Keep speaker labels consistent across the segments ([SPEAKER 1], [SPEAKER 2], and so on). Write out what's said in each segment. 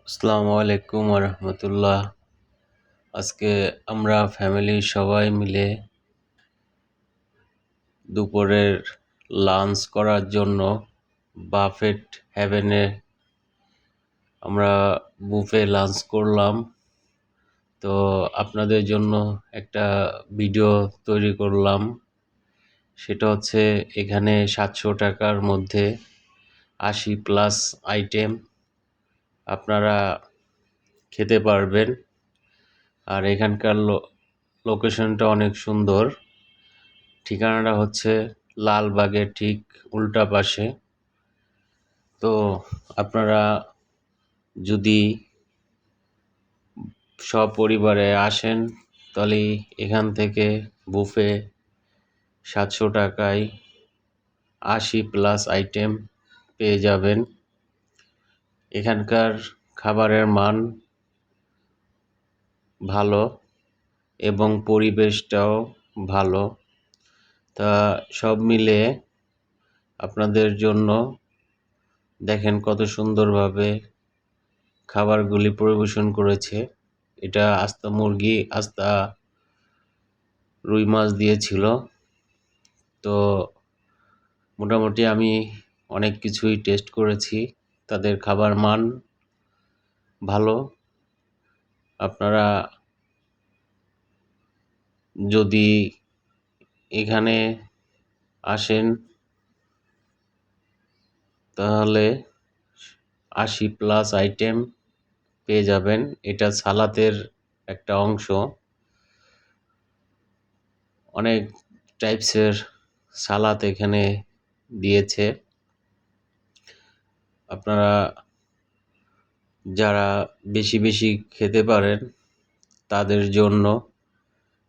[SPEAKER 1] আসসালামু আলাইকুম রহমতুল্লাহ। আজকে আমরা ফ্যামিলির সবাই মিলে দুপুরের লাঞ্চ করার জন্য বাফেট হেভেনে আমরা বুফে লাঞ্চ করলাম। তো আপনাদের জন্য একটা ভিডিও তৈরি করলাম। সেটা হচ্ছে এখানে 700 টাকার মধ্যে 80+ আইটেম আপনারা খেতে পারবেন। আর এখানকার লোকেশনটা অনেক সুন্দর। ঠিকানাটা হচ্ছে লালবাগের ঠিক উল্টা পাশে। তো আপনারা যদি সপরিবারে আসেন তাহলে এখান থেকে বুফে 700 টাকায় 80+ আইটেম পেয়ে যাবেন। এখানকার খাবারের মান ভালো এবং পরিবেশটাও ভালো। তা সব মিলে আপনাদের জন্য দেখেন কত সুন্দরভাবে খাবারগুলি পরিবেশন করেছে। এটা আস্তা মুরগি, আস্তা রুই মাছ দিয়েছিল। তো মোটামুটি আমি অনেক কিছুই টেস্ট করেছি। তাদের খাবার মান ভালো। আপনারা যদি এখানে আসেন তাহলে 80+ আইটেম পেয়ে যাবেন। এটা সালাতের একটা অংশ। অনেক টাইপসের সালাদ এখানে দিয়েছে। আপনারা যারা বেশি বেশি খেতে পারেন তাদের জন্য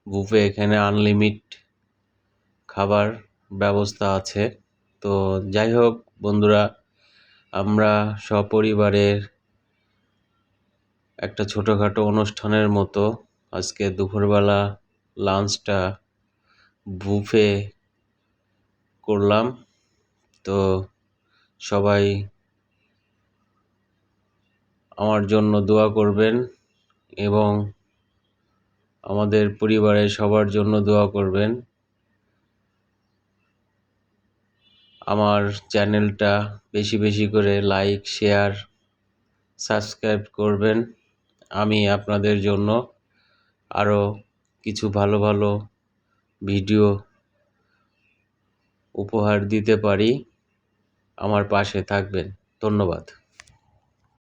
[SPEAKER 1] বুফে এখানে আনলিমিট খাবার ব্যবস্থা আছে। তো যাই হোক বন্ধুরা, আমরা সপরিবারের একটা ছোটোখাটো অনুষ্ঠানের মতো আজকে দুপুরবেলা লাঞ্চটা বুফে করলাম। তো সবাই আমার জন্য দোয়া করবেন এবং আমাদের পরিবারের সবার জন্য দোয়া করবেন। আমার চ্যানেলটা বেশি বেশি করে লাইক, শেয়ার, সাবস্ক্রাইব করবেন। আমি আপনাদের জন্য আরও কিছু ভালো ভালো ভিডিও উপহার দিতে পারি। আমার পাশে থাকবেন। ধন্যবাদ।